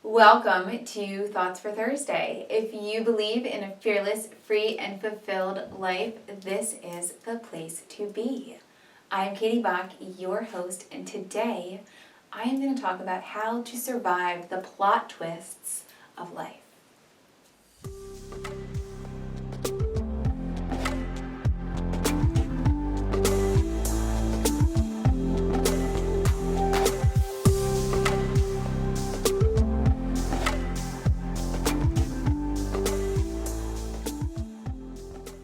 Welcome to Thoughts for Thursday. If you believe in a fearless, free, and fulfilled life, this is the place to be. I'm Katie Bach, your host, and today I am going to talk about how to survive the plot twists of life.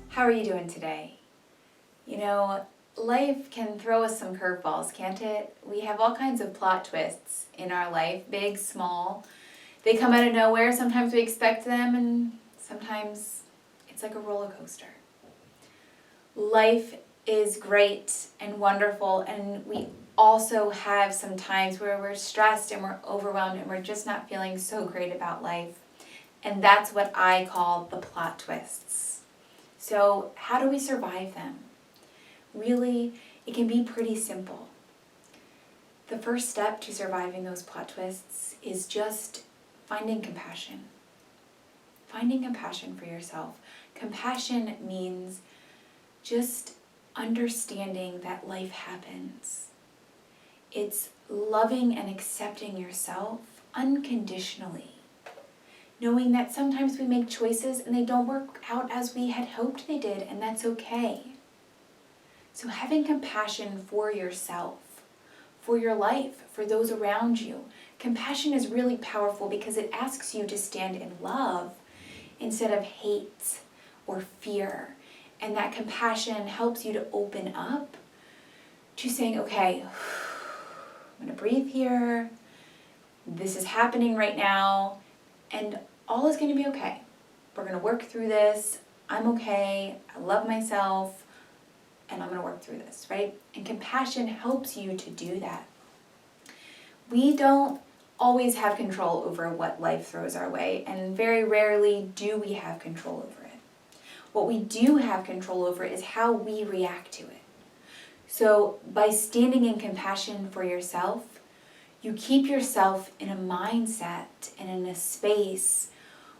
How are you doing today? You know, life can throw us some curveballs, can't it? We have all kinds of plot twists in our life, big, small. They come out of nowhere. Sometimes we expect them, and sometimes it's like a roller coaster. Life is great and wonderful, and we also have some times where we're stressed and we're overwhelmed and we're just not feeling so great about life. And that's what I call the plot twists. So how do we survive them? Really, it can be pretty simple. The first step to surviving those plot twists is just finding compassion. Finding compassion for yourself. Compassion means just understanding that life happens. It's loving and accepting yourself unconditionally. Knowing that sometimes we make choices and they don't work out as we had hoped they did, and that's okay. So having compassion for yourself, for your life, for those around you. Compassion is really powerful because it asks you to stand in love instead of hate or fear. And that compassion helps you to open up to saying, okay, I'm going to breathe here. This is happening right now. And all is going to be okay. We're going to work through this. I'm okay. I love myself. And I'm going to work through this, right? And compassion helps you to do that. We don't always have control over what life throws our way, and very rarely do we have control over it. What we do have control over is how we react to it. So by standing in compassion for yourself, you keep yourself in a mindset and in a space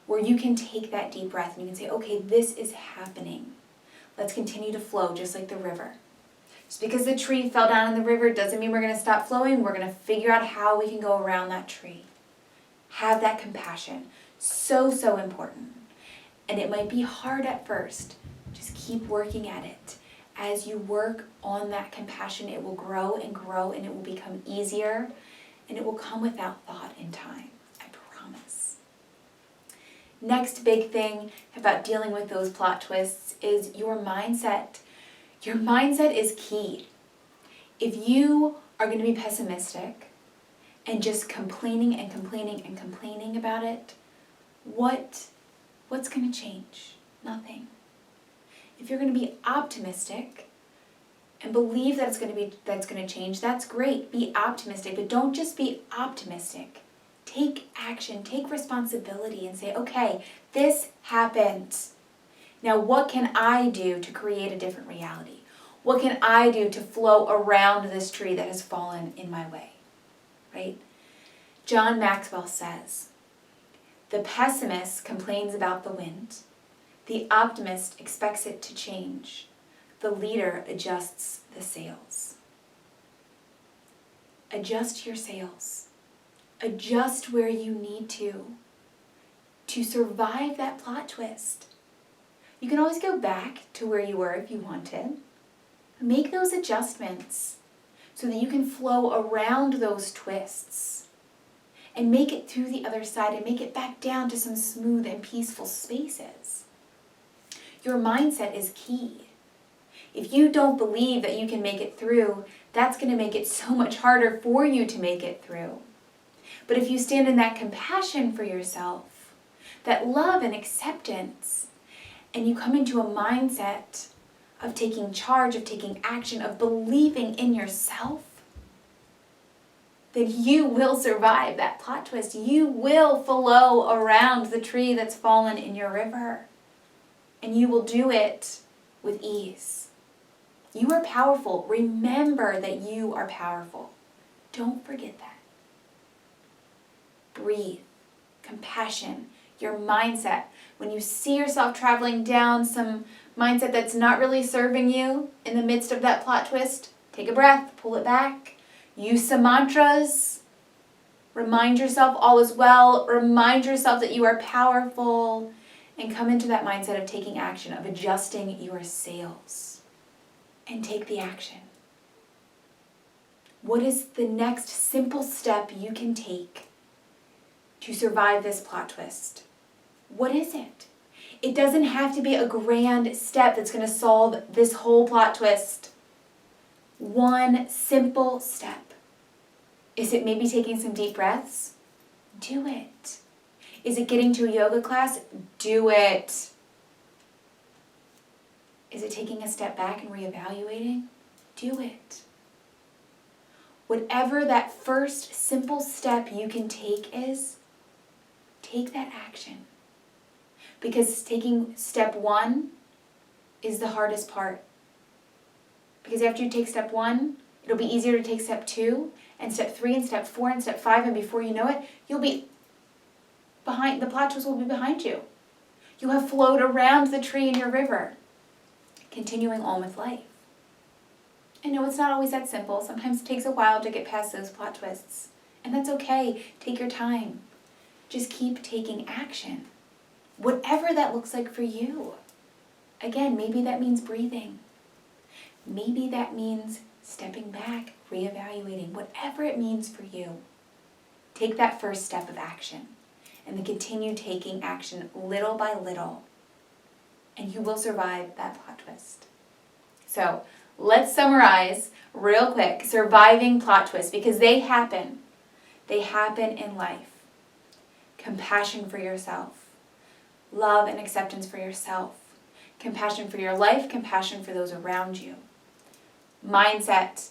where you can take that deep breath and you can say, okay, this is happening. Let's continue to flow just like the river. Just because the tree fell down in the river doesn't mean we're going to stop flowing. We're going to figure out how we can go around that tree. Have that compassion. So, so important. And it might be hard at first. Just keep working at it. As you work on that compassion, it will grow and grow, and it will become easier, and it will come without thought in time. I promise. Next big thing about dealing with those plot twists is your mindset. Your mindset is key. If you are going to be pessimistic and just complaining and complaining and complaining about it, what's going to change? Nothing. If you're going to be optimistic and believe that's going to change, that's great. Be optimistic, but don't just be optimistic. Take action, take responsibility and say, okay, this happened. Now what can I do to create a different reality? What can I do to flow around this tree that has fallen in my way? Right? John Maxwell says, the pessimist complains about the wind. The optimist expects it to change. The leader adjusts the sails. Adjust your sails. Adjust where you need to survive that plot twist. You can always go back to where you were if you wanted. Make those adjustments so that you can flow around those twists and make it through the other side and make it back down to some smooth and peaceful spaces. Your mindset is key. If you don't believe that you can make it through, that's going to make it so much harder for you to make it through. But if you stand in that compassion for yourself, that love and acceptance, and you come into a mindset of taking charge, of taking action, of believing in yourself, then you will survive that plot twist. You will flow around the tree that's fallen in your river. And you will do it with ease. You are powerful. Remember that you are powerful. Don't forget that. Breathe. compassion, your mindset. When you see yourself traveling down some mindset that's not really serving you in the midst of that plot twist, take a breath, pull it back, use some mantras, remind yourself all is well, remind yourself that you are powerful, and come into that mindset of taking action, of adjusting your sails, and take the action. What is the next simple step you can take to survive this plot twist? What is it? It doesn't have to be a grand step that's going to solve this whole plot twist. One simple step. Is it maybe taking some deep breaths? Do it. Is it getting to a yoga class? Do it. Is it taking a step back and reevaluating? Do it. Whatever that first simple step you can take is, take that action. Because taking step one is the hardest part. Because after you take step one, it'll be easier to take step 2, and step 3, and step 4, and step 5, and before you know it, you'll be behind, the plot twist will be behind you. You have flowed around the tree in your river, continuing on with life. I know it's not always that simple. Sometimes it takes a while to get past those plot twists. And that's okay. Take your time. Just keep taking action. Whatever that looks like for you. Again, maybe that means breathing. Maybe that means stepping back, reevaluating. Whatever it means for you. Take that first step of action. And then continue taking action little by little. And you will survive that plot twist. So, let's summarize real quick. Surviving plot twists, because they happen. They happen in life. Compassion for yourself. Love and acceptance for yourself. Compassion for your life. Compassion for those around you. Mindset.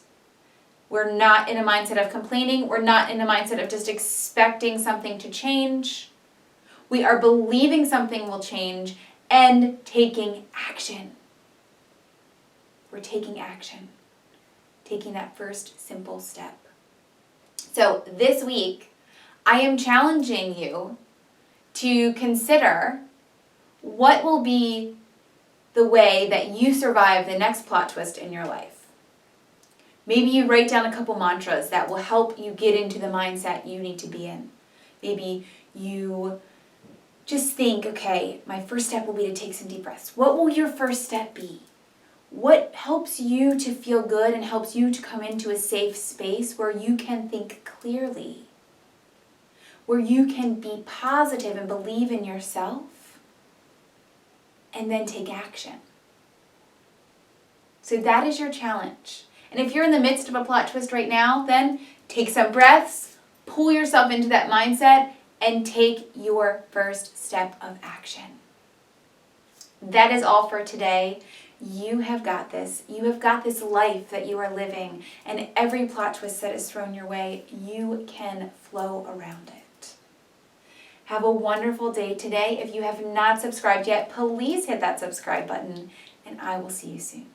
We're not in a mindset of complaining. We're not in a mindset of just expecting something to change. We are believing something will change and taking action. We're taking action. Taking that first simple step. So this week, I am challenging you to consider what will be the way that you survive the next plot twist in your life. Maybe you write down a couple mantras that will help you get into the mindset you need to be in. Maybe you just think, okay, my first step will be to take some deep breaths. What will your first step be? What helps you to feel good and helps you to come into a safe space where you can think clearly? Where you can be positive and believe in yourself? And then take action. So that is your challenge. And if you're in the midst of a plot twist right now, then take some breaths, pull yourself into that mindset, and take your first step of action. That is all for today. You have got this. You have got this life that you are living, and every plot twist that is thrown your way, you can flow around it. Have a wonderful day today. If you have not subscribed yet, please hit that subscribe button, and I will see you soon.